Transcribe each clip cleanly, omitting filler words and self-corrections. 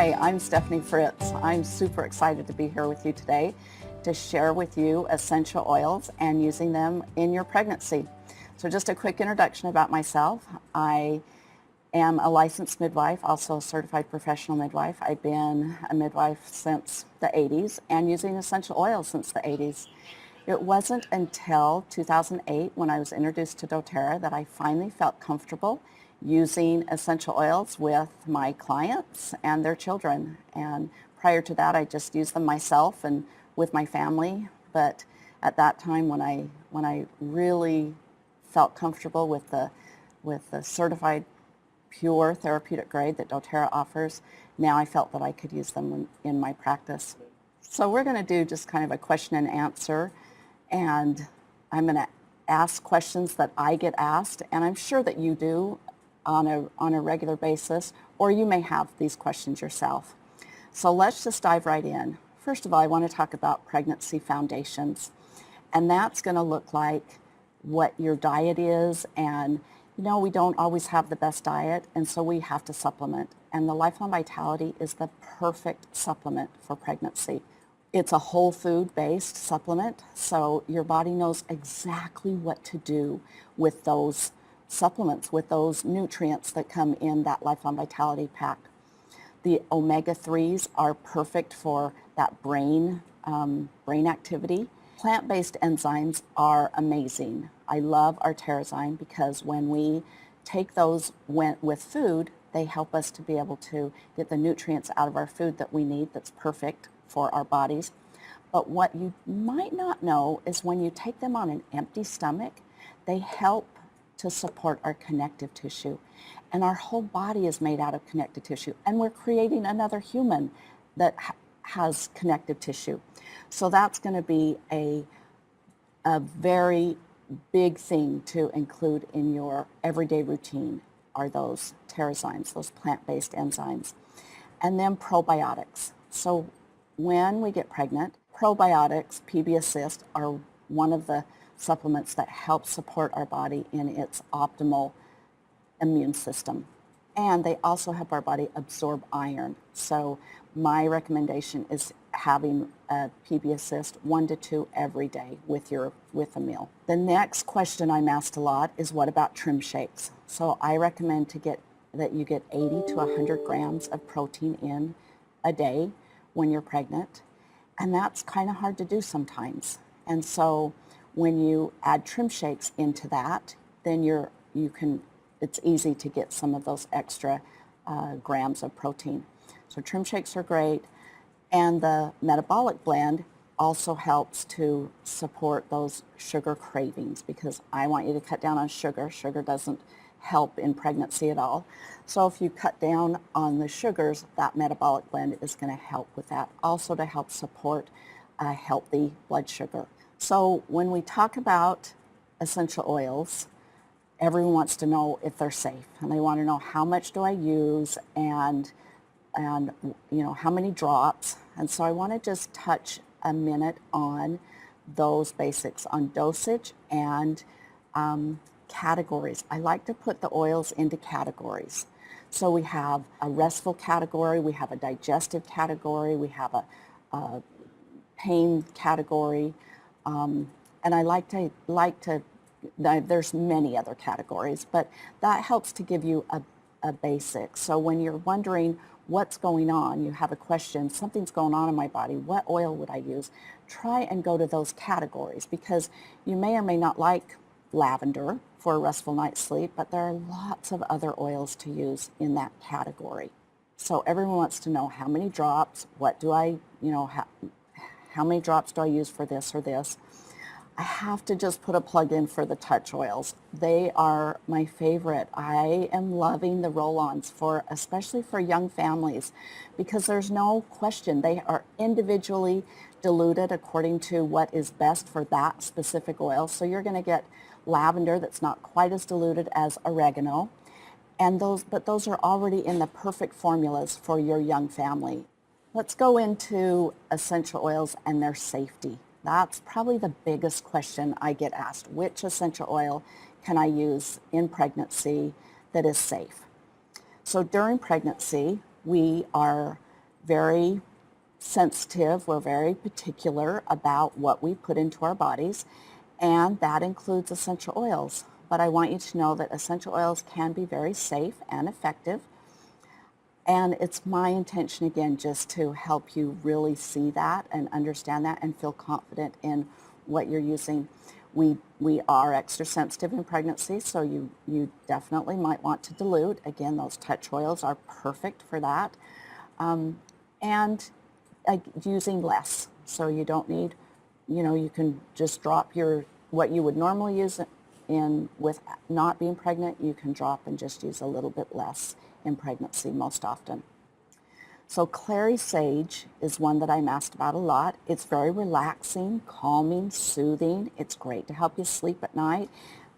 Hi, I'm Stephanie Fritz. I'm super excited to be here with you today to share with you essential oils and using them in your pregnancy. So just a quick introduction about myself. I am a licensed midwife, also a certified professional midwife. I've been a midwife since the 80s and using essential oils since the 80s. It wasn't until 2008 when I was introduced to doTERRA that I finally felt comfortable using essential oils with my clients and their children. And prior to that, I just used them myself and with my family. But at that time, when I really felt comfortable with the certified pure therapeutic grade that doTERRA offers, now I felt that I could use them in my practice. So we're going to do just kind of a question and answer, and I'm going to ask questions that I get asked, and I'm sure that you do on a regular basis, or you may have these questions yourself. So let's just dive right in. First of all, I want to talk about pregnancy foundations, and that's going to look like what your diet is. And we don't always have the best diet, and so we have to supplement. And the Lifelong Vitality is the perfect supplement for pregnancy. It's a whole food based supplement, so your body knows exactly what to do with those supplements, with those nutrients that come in that Lifelong Vitality pack. The omega-3s are perfect for that brain activity. Plant-based enzymes are amazing. I love our Terrazyme because when we take those with food, they help us to be able to get the nutrients out of our food that we need that's perfect for our bodies. But what you might not know is when you take them on an empty stomach, they help to support our connective tissue. And our whole body is made out of connective tissue. And we're creating another human that has connective tissue. So that's going to be a very big thing to include in your everyday routine are those Terrazymes, those plant-based enzymes. And then probiotics. So when we get pregnant, probiotics, PB Assist, are one of the supplements that help support our body in its optimal immune system. And they also help our body absorb iron. So my recommendation is having a PB Assist 1 to 2 every day with a meal. The next question I'm asked a lot is, what about trim shakes? So I recommend that you get 80 to 100 grams of protein in a day when you're pregnant. And that's kind of hard to do sometimes. And so when you add trim shakes into that, then it's easy to get some of those extra grams of protein. So trim shakes are great. And the metabolic blend also helps to support those sugar cravings, because I want you to cut down on sugar. Sugar doesn't help in pregnancy at all. So if you cut down on the sugars, that metabolic blend is going to help with that. Also to help support a healthy blood sugar. So when we talk about essential oils, everyone wants to know if they're safe, and they want to know how much do I use and how many drops. And so I want to just touch a minute on those basics, on dosage and categories. I like to put the oils into categories. So we have a restful category, we have a digestive category, we have a pain category, and I like to, there's many other categories, but that helps to give you a basic. So when you're wondering what's going on, you have a question, something's going on in my body, what oil would I use? Try and go to those categories, because you may or may not like lavender for a restful night's sleep, but there are lots of other oils to use in that category. So everyone wants to know how many drops, how many drops do I use for this or this? I have to just put a plug in for the touch oils. They are my favorite. I am loving the roll-ons, especially for young families, because there's no question they are individually diluted according to what is best for that specific oil. So you're going to get lavender that's not quite as diluted as oregano, but those are already in the perfect formulas for your young family. Let's go into essential oils and their safety. That's probably the biggest question I get asked. Which essential oil can I use in pregnancy that is safe? So during pregnancy, we are very sensitive, we're very particular about what we put into our bodies, and that includes essential oils. But I want you to know that essential oils can be very safe and effective. And it's my intention, again, just to help you really see that and understand that and feel confident in what you're using. We are extra sensitive in pregnancy, so you definitely might want to dilute. Again, those touch oils are perfect for that. And using less. So you don't need, you can just drop what you would normally use in with not being pregnant, you can drop and just use a little bit less in pregnancy most often. So clary sage is one that I'm asked about a lot. It's very relaxing, calming, soothing. It's great to help you sleep at night.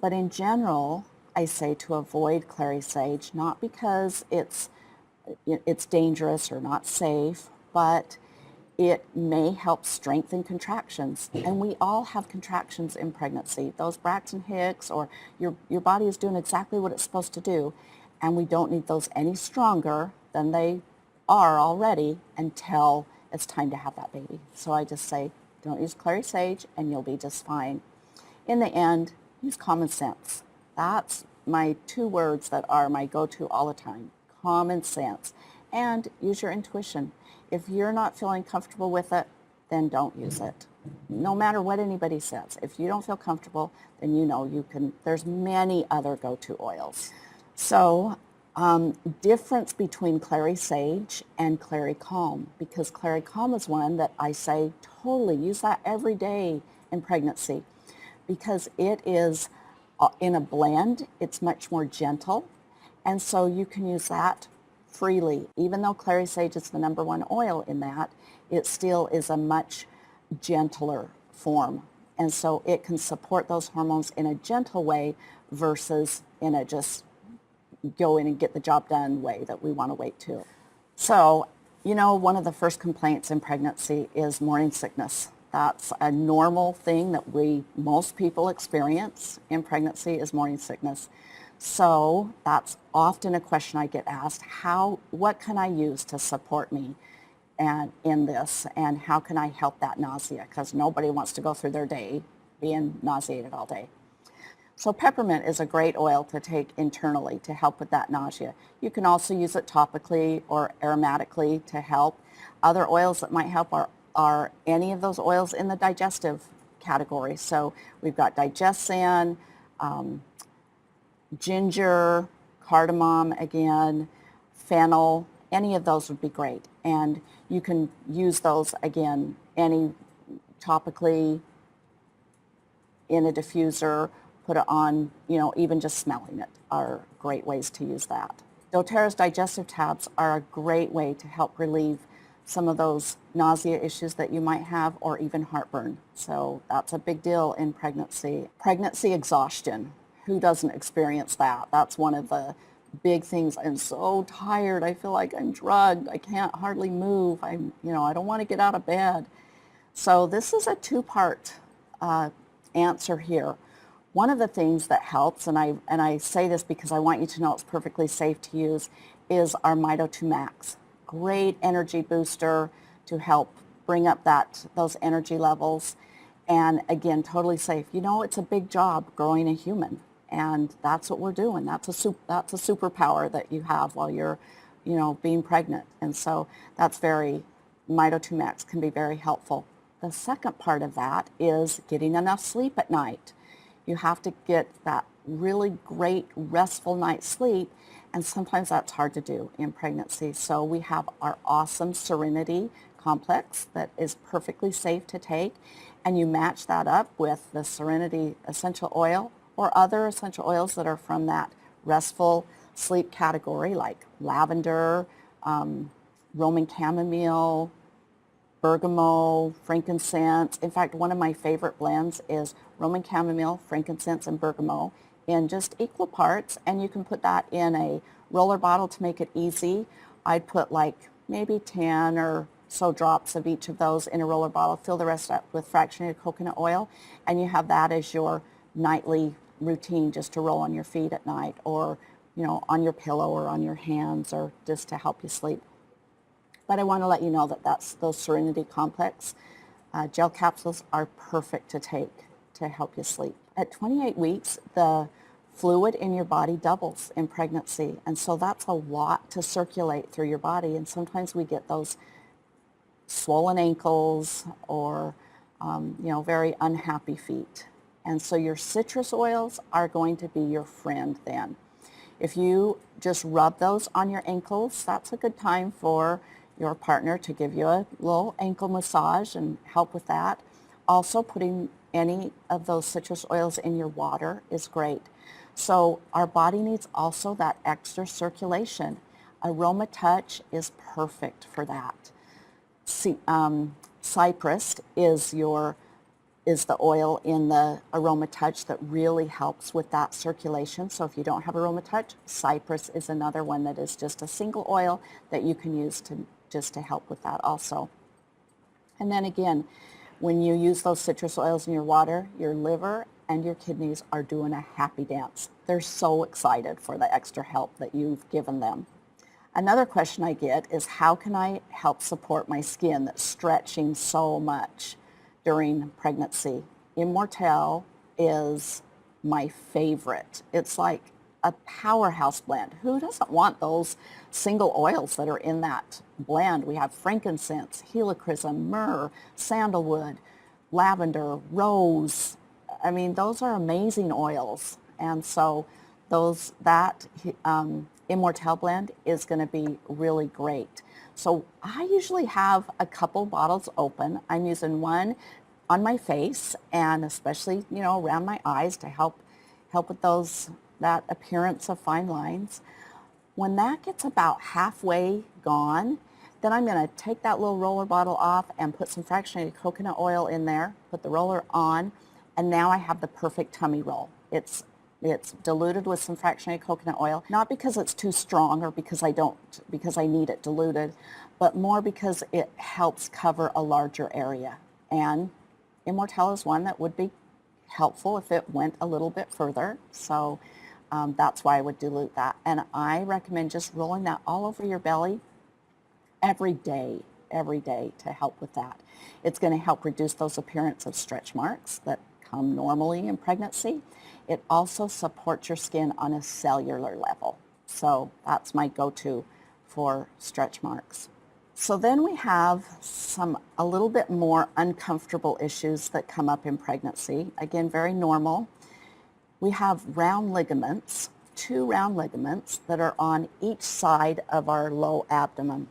But in general, I say to avoid clary sage, not because it's dangerous or not safe, but it may help strengthen contractions. And we all have contractions in pregnancy. Those Braxton Hicks, or your body is doing exactly what it's supposed to do. And we don't need those any stronger than they are already until it's time to have that baby. So I just say, don't use clary sage and you'll be just fine. In the end, use common sense. That's my 2 words that are my go-to all the time. Common sense. And use your intuition. If you're not feeling comfortable with it, then don't use it. No matter what anybody says. If you don't feel comfortable, then you can, there's many other go-to oils. So difference between clary sage and clary calm, because clary calm is one that I say totally use that every day in pregnancy, because it is in a blend, it's much more gentle, and so you can use that freely. Even though clary sage is the #1 oil in that, it still is a much gentler form, and so it can support those hormones in a gentle way versus in a just go in and get the job done way that we want to wait to. So, one of the first complaints in pregnancy is morning sickness. That's a normal thing that most people experience in pregnancy is morning sickness. So that's often a question I get asked, what can I use to support me in this, and how can I help that nausea? Because nobody wants to go through their day being nauseated all day. So peppermint is a great oil to take internally to help with that nausea. You can also use it topically or aromatically to help. Other oils that might help are any of those oils in the digestive category. So we've got digestin, ginger, cardamom again, fennel, any of those would be great. And you can use those again, any topically in a diffuser, put it on, even just smelling it are great ways to use that. doTERRA's digestive tabs are a great way to help relieve some of those nausea issues that you might have, or even heartburn. So that's a big deal in pregnancy. Pregnancy exhaustion. Who doesn't experience that? That's one of the big things. I'm so tired. I feel like I'm drugged. I can't hardly move. I don't want to get out of bed. So this is a 2-part answer here. One of the things that helps, and I say this because I want you to know it's perfectly safe to use, is our Mito2 Max. Great energy booster to help bring up those energy levels. And again, totally safe. It's a big job growing a human, and that's what we're doing. That's a superpower that you have while you're, being pregnant. And so Mito2 Max can be very helpful. The second part of that is getting enough sleep at night. You have to get that really great restful night's sleep, and sometimes that's hard to do in pregnancy. So we have our awesome Serenity complex that is perfectly safe to take, and you match that up with the Serenity essential oil or other essential oils that are from that restful sleep category, like lavender, Roman chamomile, bergamot, frankincense. In fact, one of my favorite blends is Roman chamomile, frankincense, and bergamot in just equal parts, and you can put that in a roller bottle to make it easy. I'd put like maybe 10 or so drops of each of those in a roller bottle, fill the rest up with fractionated coconut oil, and you have that as your nightly routine, just to roll on your feet at night, or on your pillow or on your hands, or just to help you sleep. But I want to let you know that those Serenity Complex gel capsules are perfect to take to help you sleep. At 28 weeks, the fluid in your body doubles in pregnancy, and so that's a lot to circulate through your body, and sometimes we get those swollen ankles or very unhappy feet. And so your citrus oils are going to be your friend then. If you just rub those on your ankles, that's a good time for your partner to give you a little ankle massage and help with that. Also, putting any of those citrus oils in your water is great. So our body needs also that extra circulation. Aroma Touch is perfect for that. Cypress is the oil in the Aroma Touch that really helps with that circulation. So if you don't have Aroma Touch, Cypress is another one that is just a single oil that you can use to help with that also. And then again, when you use those citrus oils in your water, your liver and your kidneys are doing a happy dance. They're so excited for the extra help that you've given them. Another question I get is, how can I help support my skin that's stretching so much during pregnancy? Immortelle is my favorite. It's like a powerhouse blend. Who doesn't want those single oils that are in that blend? We have frankincense, helichrysum, myrrh, sandalwood, lavender, rose. I mean, those are amazing oils. And so that Immortelle blend is going to be really great. So I usually have a couple bottles open. I'm using one on my face and especially, around my eyes to help with that appearance of fine lines. When that gets about halfway gone, then I'm going to take that little roller bottle off and put some fractionated coconut oil in there, put the roller on, and now I have the perfect tummy roll. It's diluted with some fractionated coconut oil, not because it's too strong or because I need it diluted, but more because it helps cover a larger area. And Immortelle is one that would be helpful if it went a little bit further. So that's why I would dilute that. And I recommend just rolling that all over your belly every day to help with that. It's going to help reduce those appearance of stretch marks that come normally in pregnancy. It also supports your skin on a cellular level. So that's my go-to for stretch marks. So then we have a little bit more uncomfortable issues that come up in pregnancy. Again, very normal. We have round ligaments, 2 round ligaments that are on each side of our low abdomen.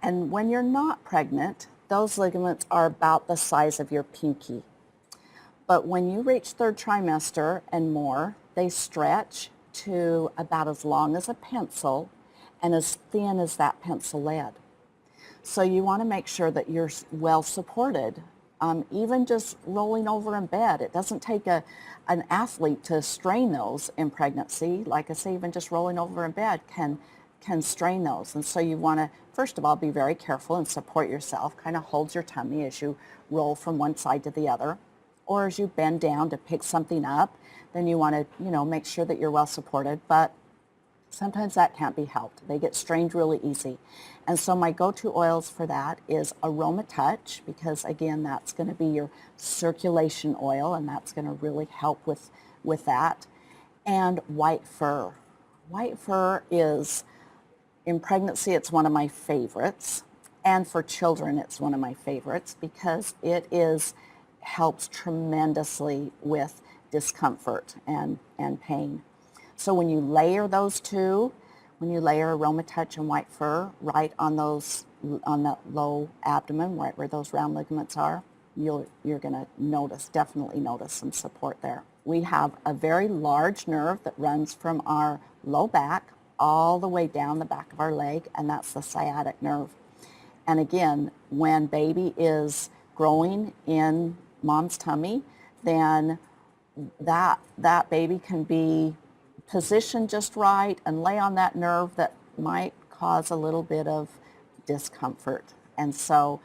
And when you're not pregnant, those ligaments are about the size of your pinky. But when you reach 3rd trimester and more, they stretch to about as long as a pencil and as thin as that pencil lead. So you want to make sure that you're well supported. Even just rolling over in bed, it doesn't take an athlete to strain those in pregnancy. Like I say, even just rolling over in bed can strain those. And so you want to, first of all, be very careful and support yourself. Kind of hold your tummy as you roll from one side to the other. Or as you bend down to pick something up, then you want to, make sure that you're well supported. But sometimes that can't be helped. They get strained really easy. And so my go-to oils for that is Aroma Touch, because again, that's going to be your circulation oil, and that's going to really help with that. And White Fur. White Fur is, in pregnancy, it's one of my favorites. And for children, it's one of my favorites because it helps tremendously with discomfort and pain. So when you layer those two, when you layer Aroma Touch and White Fur right on that low abdomen, right where those round ligaments are, you're going to definitely notice some support there. We have a very large nerve that runs from our low back all the way down the back of our leg, and that's the sciatic nerve. And again, when baby is growing in mom's tummy, then that baby can be positioned just right and lay on that nerve that might cause a little bit of discomfort. And so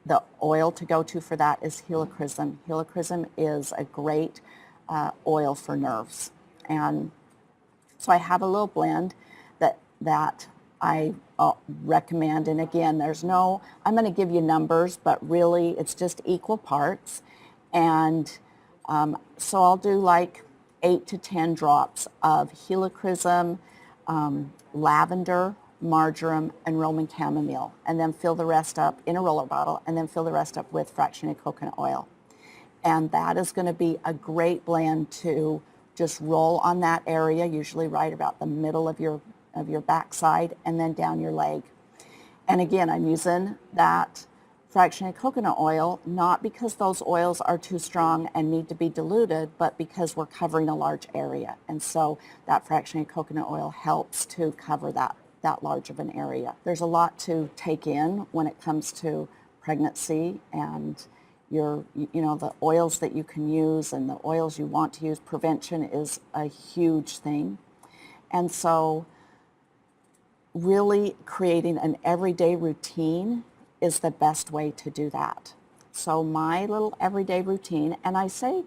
the oil to go to for that is helichrysum. Helichrysum is a great oil for nerves. And so I have a little blend that I recommend, and again, I'm going to give you numbers, but really it's just equal parts. And so I'll do like 8 to 10 drops of helichrysum, lavender, marjoram, and Roman chamomile, and then fill the rest up in a roller bottle, and then fill the rest up with fractionated coconut oil. And that is going to be a great blend to just roll on that area, usually right about the middle of your backside, and then down your leg. And again, I'm using that fractionated coconut oil, not because those oils are too strong and need to be diluted, but because we're covering a large area. And so that fractionated coconut oil helps to cover that large of an area. There's a lot to take in when it comes to pregnancy and the oils that you can use and the oils you want to use. Prevention is a huge thing. And so really creating an everyday routine is the best way to do that. So my little everyday routine, and I say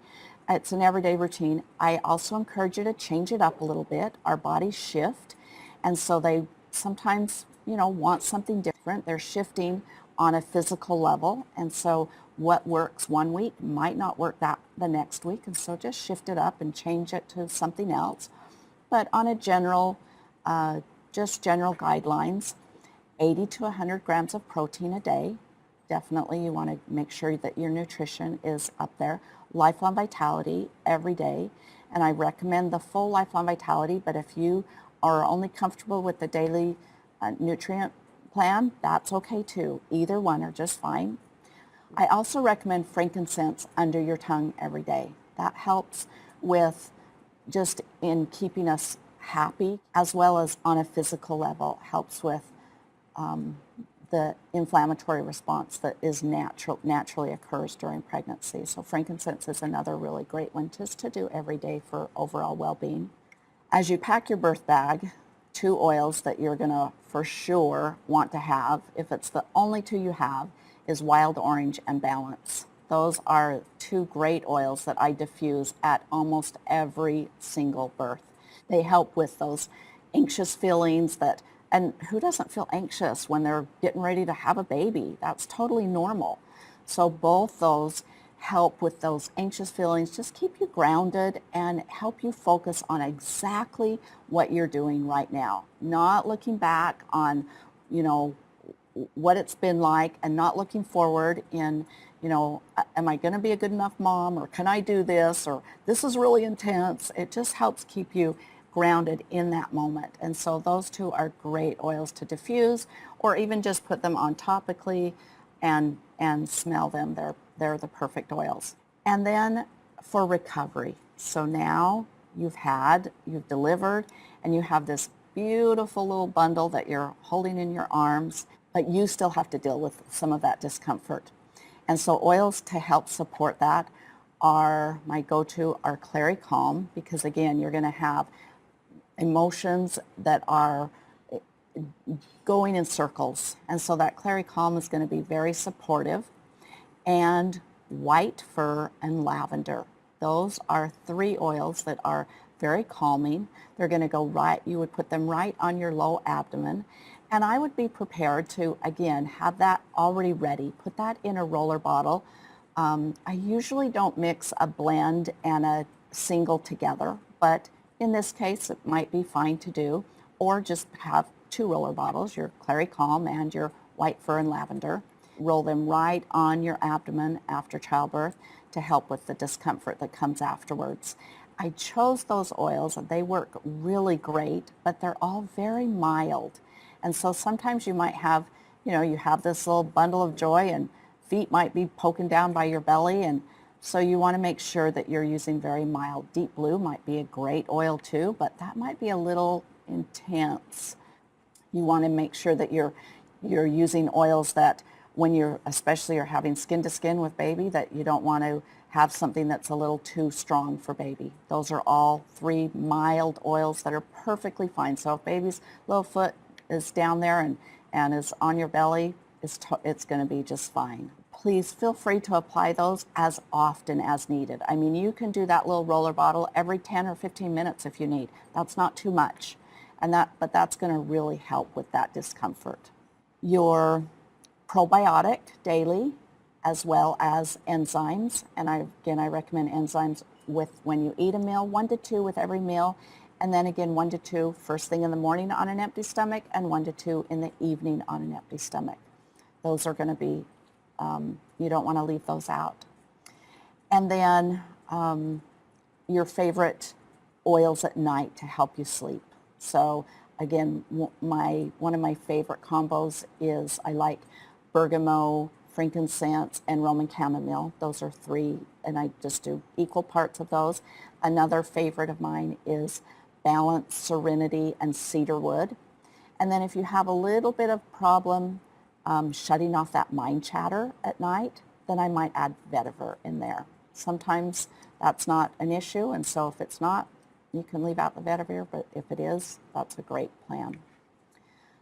it's an everyday routine, I also encourage you to change it up a little bit. Our bodies shift, and so they sometimes, want something different. They're shifting on a physical level, and so what works one week might not work the next week, and so just shift it up and change it to something else. But on a general guidelines, 80 to 100 grams of protein a day. Definitely you want to make sure that your nutrition is up there. Lifelong Vitality every day, and I recommend the full Lifelong Vitality, but if you are only comfortable with the daily nutrient plan, that's okay too. Either one are just fine. I also recommend frankincense under your tongue every day. That helps with just in keeping us happy, as well as on a physical level, helps with the inflammatory response that is naturally occurs during pregnancy. So frankincense is another really great one just to do every day for overall well-being. As you pack your birth bag, 2 oils that you're going to for sure want to have, if it's the only 2 you have, is Wild Orange and Balance. Those are 2 great oils that I diffuse at almost every single birth. They help with those anxious feelings and who doesn't feel anxious when they're getting ready to have a baby? That's totally normal. So both those help with those anxious feelings, just keep you grounded and help you focus on exactly what you're doing right now. Not looking back on, what it's been like, and not looking forward in, am I going to be a good enough mom, or can I do this, or this is really intense. It just helps keep you grounded in that moment. And so those 2 are great oils to diffuse, or even just put them on topically and smell them. They're the perfect oils. And then for recovery. So now you've delivered, and you have this beautiful little bundle that you're holding in your arms, but you still have to deal with some of that discomfort. And so oils to help support that my go-to are Clary Calm, because again, you're going to have emotions that are going in circles. And so that Clary Calm is going to be very supportive. And White Fir and Lavender. Those are 3 oils that are very calming. They're going to go you would put them right on your low abdomen. And I would be prepared to, again, have that already ready. Put that in a roller bottle. I usually don't mix a blend and a single together, but in this case, it might be fine to do. Or just have 2 roller bottles, your Clary Calm and your White Fir and Lavender. Roll them right on your abdomen after childbirth to help with the discomfort that comes afterwards. I chose those oils, and they work really great, but they're all very mild. And so sometimes you might have, you have this little bundle of joy, and feet might be poking down by your belly, and so you want to make sure that you're using very mild. Deep Blue might be a great oil too, but that might be a little intense. You want to make sure that you're using oils that when especially you're having skin to skin with baby, that you don't want to have something that's a little too strong for baby. Those are all 3 mild oils that are perfectly fine. So if baby's little foot is down there and is on your belly, it's going to be just fine. Please feel free to apply those as often as needed. I mean, you can do that little roller bottle every 10 or 15 minutes if you need. That's not too much. but that's going to really help with that discomfort. Your probiotic daily, as well as enzymes, and I recommend enzymes when you eat a meal, 1 to 2 with every meal, and then again 1 to 2 first thing in the morning on an empty stomach, and 1 to 2 in the evening on an empty stomach. Those are going to be, you don't want to leave those out. And then your favorite oils at night to help you sleep. So again, one of my favorite combos is I like bergamot, frankincense, and Roman chamomile. Those are 3, and I just do equal parts of those. Another favorite of mine is balance, serenity, and cedarwood. And then if you have a little bit of problem shutting off that mind chatter at night, then I might add vetiver in there. Sometimes that's not an issue, and so if it's not, you can leave out the vetiver, but if it is, that's a great plan.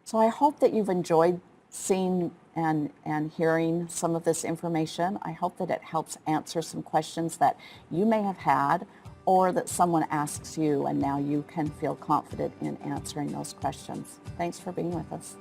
So I hope that you've enjoyed seeing and hearing some of this information. I hope that it helps answer some questions that you may have had, or that someone asks you and now you can feel confident in answering those questions. Thanks for being with us.